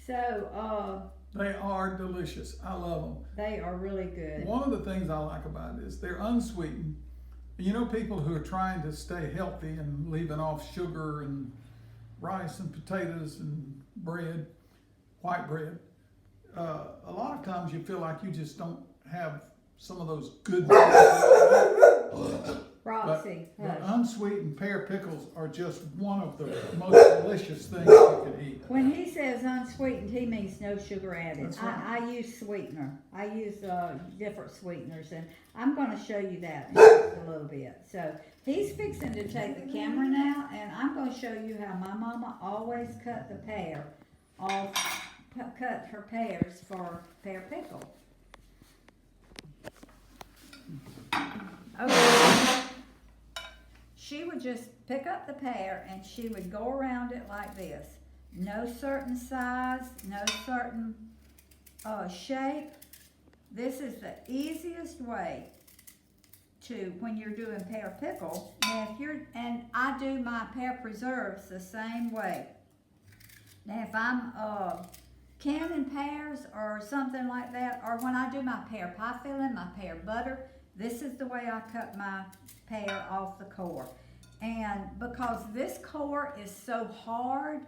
So, They are delicious. I love them. they are really good. One of the things I like about it is they're unsweetened. You know, people who are trying to stay healthy and leaving off sugar and rice and potatoes and bread, white bread, a lot of times you feel like you just don't have some of those good things. Roxy, The hush. unsweetened pear pickles are just one of the most delicious things you can eat. When he says unsweetened, he means no sugar added. That's right. I use sweetener. I use different sweeteners, and I'm going to show you that in just a little bit. So he's fixing to take the camera now, and I'm going to show you how my mama always cut the pear off, cut her pears for pear pickle. Okay. She would just pick up the pear and she would go around it like this. No certain size, no certain shape. This is the easiest way to, when you're doing pear pickle. Now and I do my pear preserves the same way. Now if I'm canning pears or something like that, or when I do my pear pie filling, my pear butter, this is the way I cut my pear off the core. And because this core is so hard,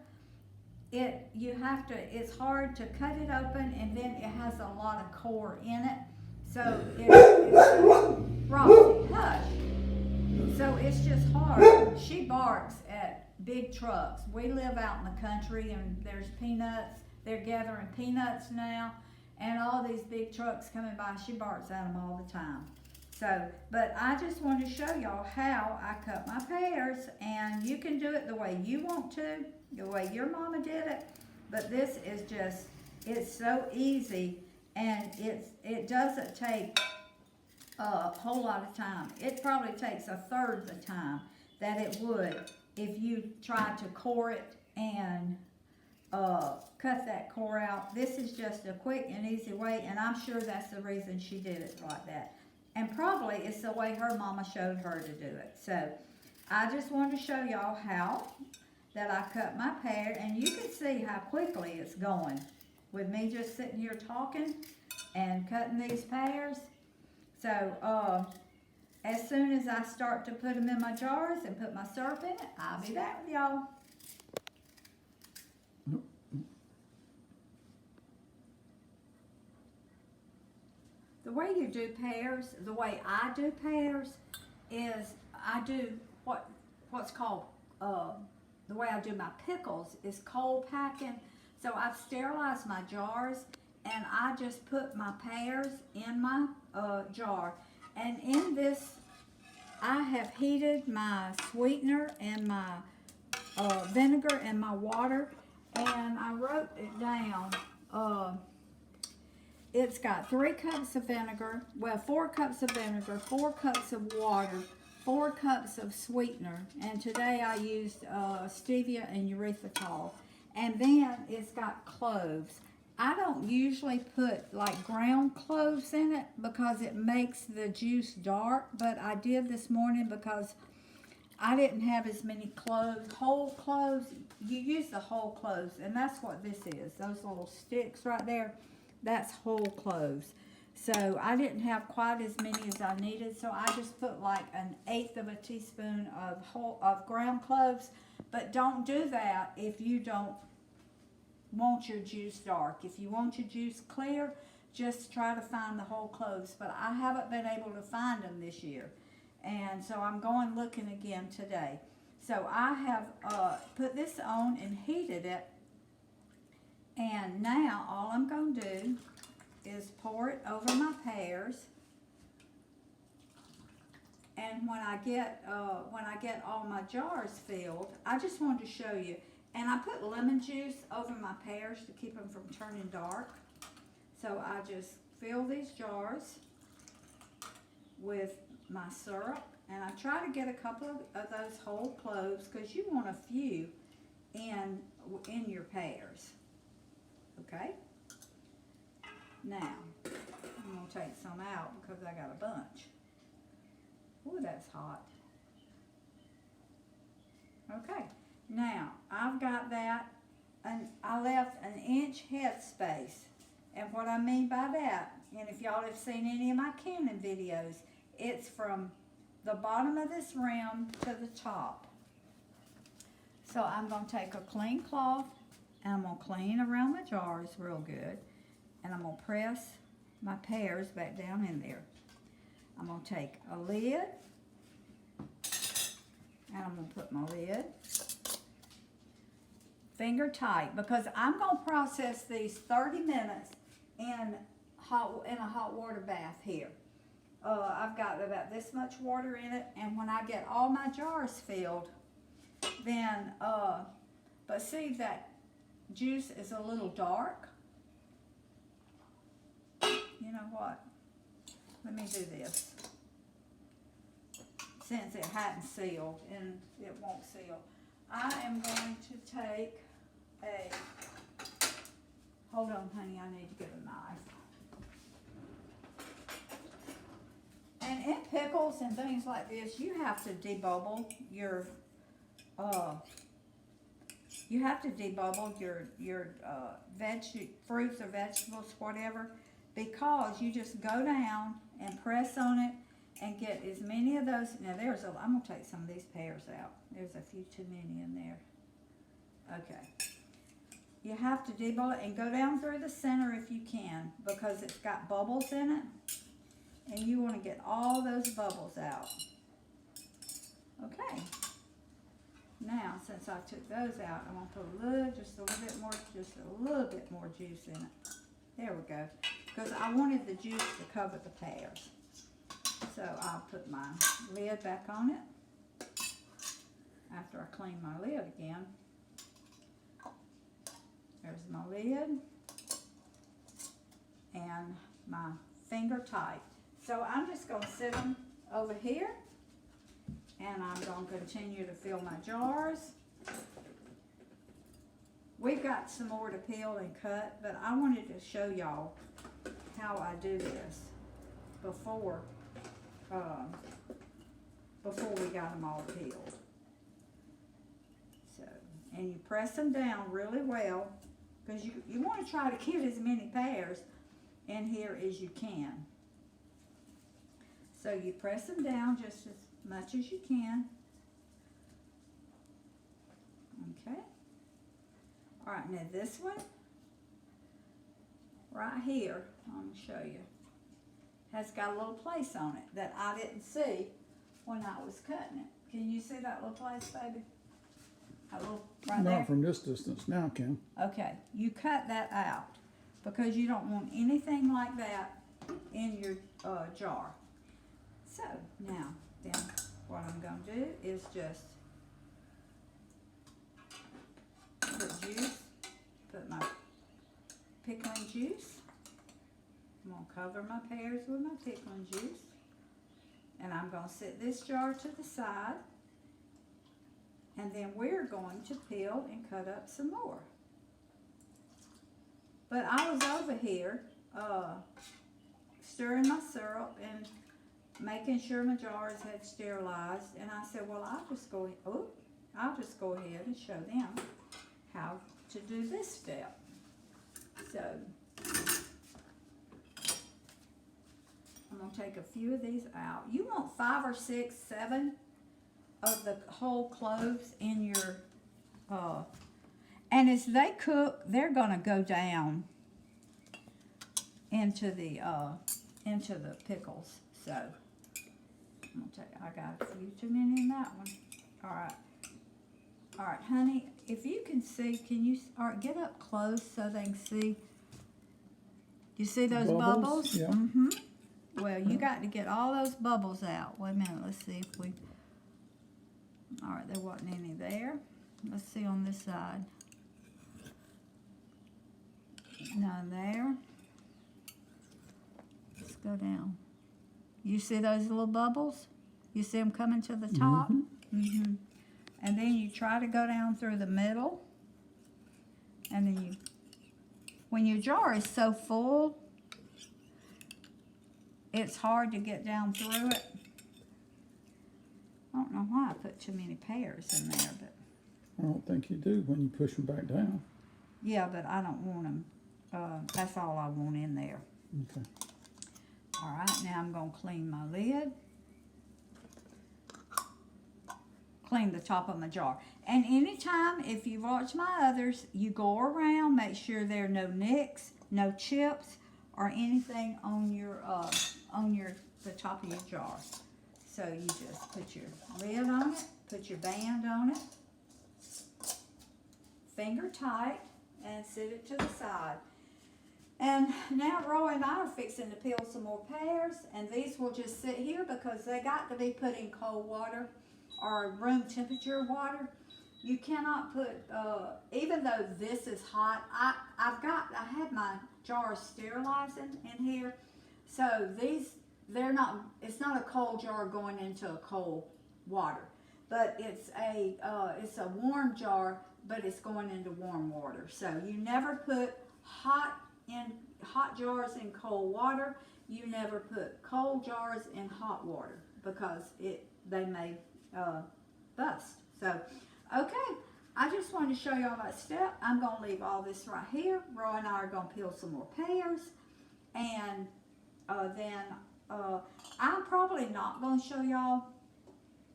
it's hard to cut it open, and then it has a lot of core in it. So it's Roxy, hush. So it's just hard. She barks at big trucks. We live out in the country and there's peanuts. They're gathering peanuts now, and all these big trucks coming by, she barks at them all the time. So, but I just want to show y'all how I cut my pears, and you can do it the way you want to, the way your mama did it, but this is just, it's so easy, and it doesn't take a whole lot of time. It probably takes a third the time that it would if you tried to core it and cut that core out. This is just a quick and easy way, and I'm sure that's the reason she did it like that. And probably it's the way her mama showed her to do it. So I just wanted to show y'all how that I cut my pear, and you can see how quickly it's going with me just sitting here talking and cutting these pears. So as soon as I start to put them in my jars and put my syrup in it, I'll be back with y'all. The way you do pears, the way I do pears, is I do what's called, the way I do my pickles is cold packing. So I've sterilized my jars, and I just put my pears in my jar. And in this, I have heated my sweetener and my vinegar and my water, and I wrote it down. It's got 3 cups of vinegar, 4 cups of vinegar, 4 cups of water, 4 cups of sweetener, and today I used stevia and erythritol. And then it's got cloves. I don't usually put like ground cloves in it because it makes the juice dark, but I did this morning because I didn't have as many cloves, whole cloves. You use the whole cloves, and that's what this is. Those little sticks right there. That's whole cloves. So I didn't have quite as many as I needed, so I just put like 1/8 of a teaspoon of ground cloves. But don't do that if you don't want your juice dark. If you want your juice clear, just try to find the whole cloves. But I haven't been able to find them this year, and so I'm going looking again today. So I have put this on and heated it. And now all I'm going to do is pour it over my pears. And when I get all my jars filled, I just wanted to show you. And I put lemon juice over my pears to keep them from turning dark. So I just fill these jars with my syrup, and I try to get a couple of those whole cloves because you want a few in your pears. Okay, now I'm going to take some out because I got a bunch. Ooh, that's hot. Okay, now I've got that I left an inch head space. And what I mean by that, and if y'all have seen any of my canning videos, it's from the bottom of this rim to the top. So I'm going to take a clean cloth and I'm going to clean around my jars real good. And I'm going to press my pears back down in there. I'm going to take a lid and I'm going to put my lid finger tight, because I'm going to process these 30 minutes in a hot water bath here. I've got about this much water in it, and when I get all my jars filled, then, but see, that juice is a little dark. You know what? Let me do this. Since it hadn't sealed, and it won't seal, I am going to take a, hold on honey, I need to get a knife. And in pickles and things like this, you have to debubble your, fruits or vegetables, whatever, because you just go down and press on it and get as many of those. Now I'm gonna take some of these pears out. There's a few too many in there. Okay. You have to debubble it and go down through the center if you can, because it's got bubbles in it. And you want to get all those bubbles out. Okay. Now, since I took those out, I'm going to put just a little bit more juice in it. There we go. Because I wanted the juice to cover the pears. So I'll put my lid back on it after I clean my lid again. There's my lid and my finger tight. So I'm just going to sit them over here, and I'm going to continue to fill my jars. We've got some more to peel and cut, but I wanted to show y'all how I do this before we got them all peeled. So, and you press them down really well, because you want to try to get as many pears in here as you can. So you press them down just as much as you can. Okay. All right, now this one right here, I'm going to show you, has got a little place on it that I didn't see when I was cutting it. Can you see that little place, baby? That little, right there? Not from this distance now, Kim. Okay, you cut that out because you don't want anything like that in your jar. So now, then what I'm going to do is just put my pickling juice. I'm going to cover my pears with my pickling juice. And I'm going to set this jar to the side. And then we're going to peel and cut up some more. But I was over here stirring my syrup and making sure my jars had sterilized, and I said, well, I'll just go ahead and show them how to do this step. So I'm going to take a few of these out. You want 5 or 6, 7 of the whole cloves in your, and as they cook, they're going to go down into the pickles. So I'm gonna take, I got a few too many in that one. All right, honey, if you can see, can you get up close so they can see? You see those bubbles? Yeah. Mm-hmm. Well, you got to get all those bubbles out. Wait a minute, let's see if we, all right, there wasn't any there. Let's see on this side. None there. Let's go down. You see those little bubbles? You see them coming to the top? Mm-hmm. Mm-hmm. And then you try to go down through the middle. And then when your jar is so full, it's hard to get down through it. I don't know why I put too many pears in there, but I don't think you do when you push them back down. Yeah, but I don't want them. That's all I want in there. Okay. All right, now I'm gonna clean my lid. Clean the top of my jar. And anytime, if you watch my others, you go around, make sure there are no nicks, no chips, or anything on the top of your jar. So you just put your lid on it, put your band on it, finger tight, and set it to the side. And now Roy and I are fixing to peel some more pears, and these will just sit here because they got to be put in cold water or room temperature water. You cannot put, even though this is hot, I had my jars sterilizing in here. So they're not, it's not a cold jar going into a cold water, but it's a warm jar, but it's going into warm water. So you never put hot jars in cold water. You never put cold jars in hot water because they may bust. So, okay, I just wanted to show y'all that step. I'm going to leave all this right here. Roy and I are going to peel some more pears. And then I'm probably not going to show y'all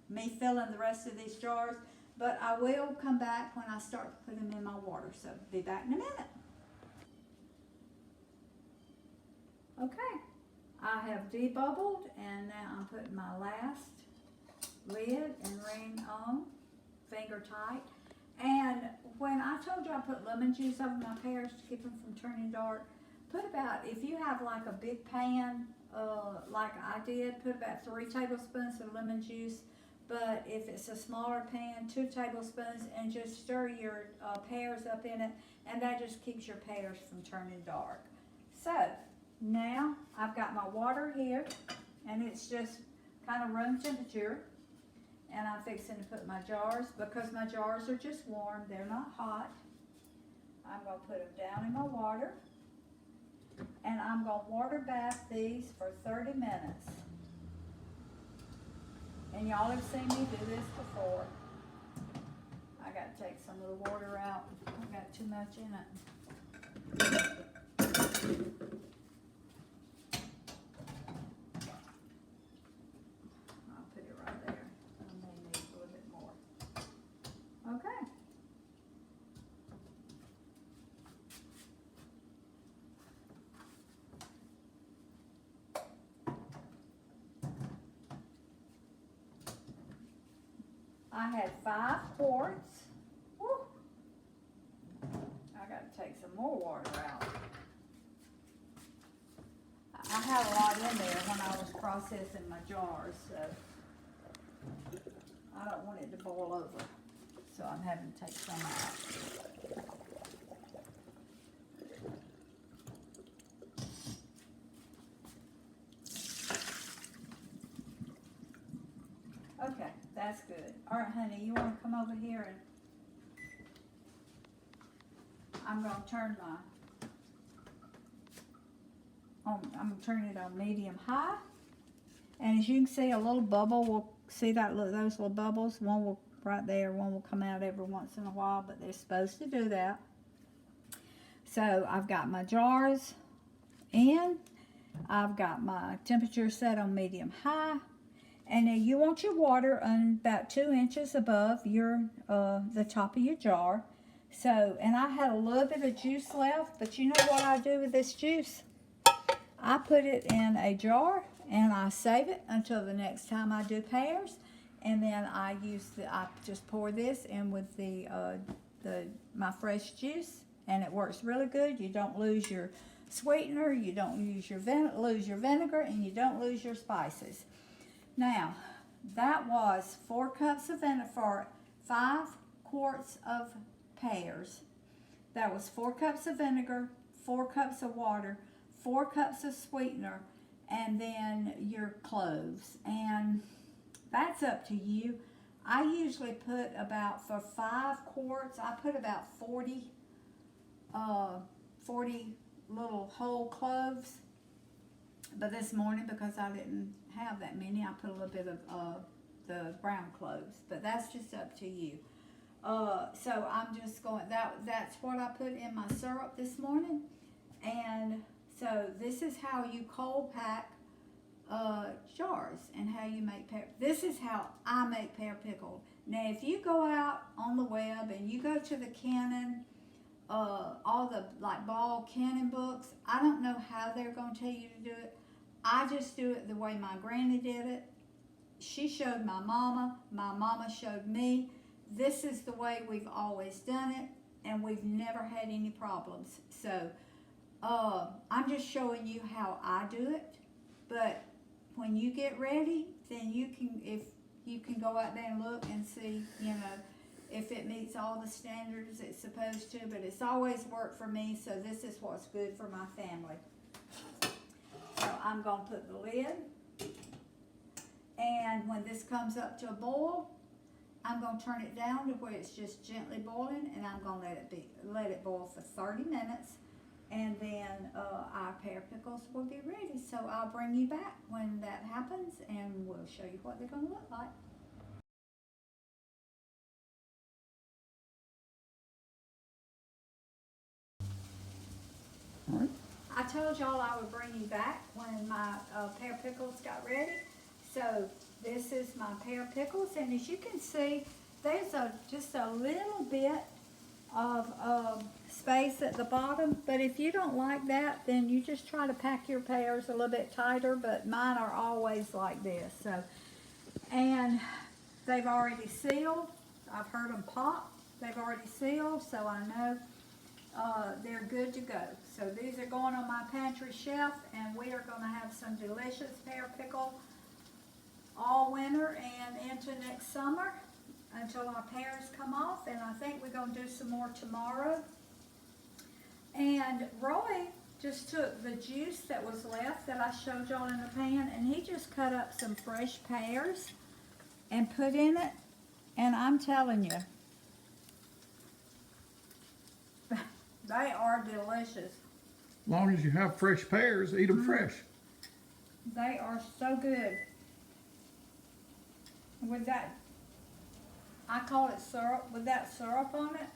me filling the rest of these jars, but I will come back when I start to put them in my water. So, be back in a minute. Okay, I have debubbled, and now I'm putting my last lid and ring on, finger tight. And when I told you I put lemon juice over my pears to keep them from turning dark, put about, if you have like a big pan, like I did, put about 3 tablespoons of lemon juice. But if it's a smaller pan, 2 tablespoons, and just stir your pears up in it, and that just keeps your pears from turning dark. So, now I've got my water here, and it's just kind of room temperature. And I'm fixing to put my jars, because my jars are just warm, they're not hot. I'm going to put them down in my water. And I'm going to water bath these for 30 minutes. And y'all have seen me do this before. I got to take some of the water out. I got too much in it. I'll put it right there. I may need a little bit more. Okay. I had 5 quarts. Woo. I got to take some more water out. I had a lot in there when I was processing my jars, so I don't want it to boil over. So I'm having to take some out. Okay, that's good. All right, honey, you want to come over here and I'm going to turn I'm going to turn it on medium high. And as you can see, a little bubble will, see that, those little bubbles? One will right there, one will come out every once in a while, but they're supposed to do that. So I've got my jars in. I've got my temperature set on medium high. And then you want your water on about 2 inches above your the top of your jar. So, and I had a little bit of juice left, but you know what I do with this juice? I put it in a jar and I save it until the next time I do pears. And then I just pour this in with my fresh juice, and it works really good. You don't lose your sweetener, you don't lose your vinegar, and you don't lose your spices. Now, that was 4 cups of vinegar for 5 quarts of pears. That was 4 cups of vinegar, 4 cups of water, 4 cups of sweetener, and then your cloves. And that's up to you. I usually put about, for 5 quarts, I put about 40 little whole cloves. But this morning, because I didn't have that many, I put a little bit of the brown cloves. But that's just up to you. So I'm just going, that's what I put in my syrup this morning. And so this is how you cold pack jars and how you make pear. This is how I make pear pickled. Now, if you go out on the web and you go to the Canon, all the like Ball Canon books, I don't know how they're going to tell you to do it. I just do it the way my granny did it. She showed my mama showed me. This is the way we've always done it, and we've never had any problems. So I'm just showing you how I do it. But when you get ready, then you can go out there and look and see, you know, if it meets all the standards it's supposed to. But it's always worked for me, so this is what's good for my family. So I'm going to put the lid, and when this comes up to a boil, I'm going to turn it down to where it's just gently boiling, and I'm going to let it boil for 30 minutes, and then our pear pickles will be ready. So I'll bring you back when that happens, and we'll show you what they're going to look like. All right. I told y'all I would bring you back when my pear pickles got ready. So this is my pear pickles, and as you can see, there's just a little bit of space at the bottom. But if you don't like that, then you just try to pack your pears a little bit tighter. But mine are always like this. So, and they've already sealed. I've heard them pop. They've already sealed, so I know they're good to go. So these are going on my pantry shelf, and we are going to have some delicious pear pickle all winter and into next summer until our pears come off. And I think we're going to do some more tomorrow. And Roy just took the juice that was left that I showed y'all in the pan, and he just cut up some fresh pears and put in it. And I'm telling you, they are delicious. As long as you have fresh pears, eat them fresh. They are so good. With that, I call it syrup, with that syrup on it,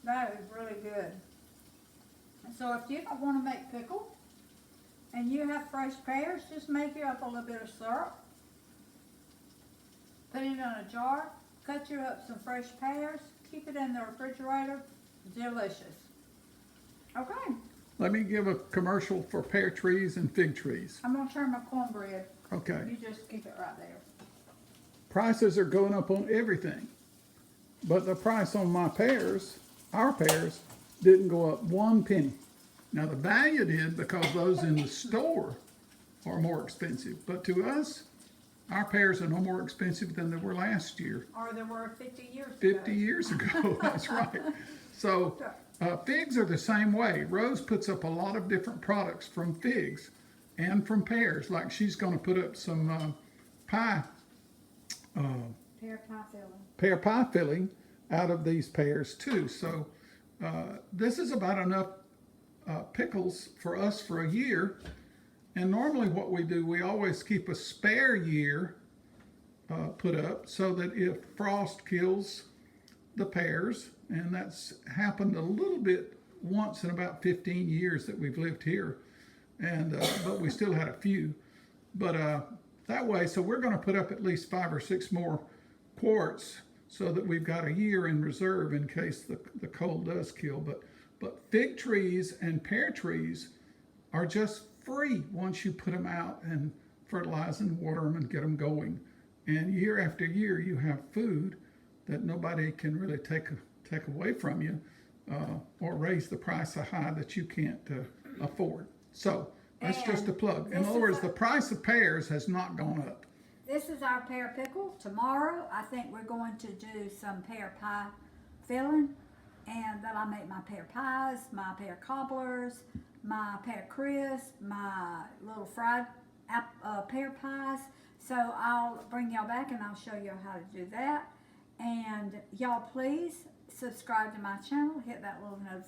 that is really good. So if you don't want to make pickle, and you have fresh pears, just make you up a little bit of syrup, put it in a jar, cut you up some fresh pears, keep it in the refrigerator. Delicious. Okay. Let me give a commercial for pear trees and fig trees. I'm going to turn my cornbread. Okay. You just keep it right there. Prices are going up on everything. But the price on my pears, our pears, didn't go up 1 penny. Now the value did because those in the store are more expensive. But to us, our pears are no more expensive than they were last year. Or there were 50 years 50 years ago, that's right. So figs are the same way. Rose puts up a lot of different products from figs and from pears. Like she's going to put up some Pear pie filling. pear pie filling out of these pears too. So this is about enough pickles for us for a year. And normally what we do, we always keep a spare year put up so that if frost kills the pears, and that's happened a little bit once in about 15 years that we've lived here, and but we still had a few. But that way, so we're going to put up at least 5 or 6 more quarts so that we've got a year in reserve in case the cold does kill. But fig trees and pear trees are just free once you put them out and fertilize and water them and get them going. And year after year, you have food that nobody can really take away from you or raise the price so high that you can't afford. So that's just a plug. In other words, the price of pears has not gone up. This is our pear pickle. Tomorrow, I think we're going to do some pear pie filling, and then I make my pear pies, my pear cobblers, my pear crisp, my little fried pear pies. So I'll bring y'all back and I'll show you how to do that. And y'all please subscribe to my channel, hit that little notification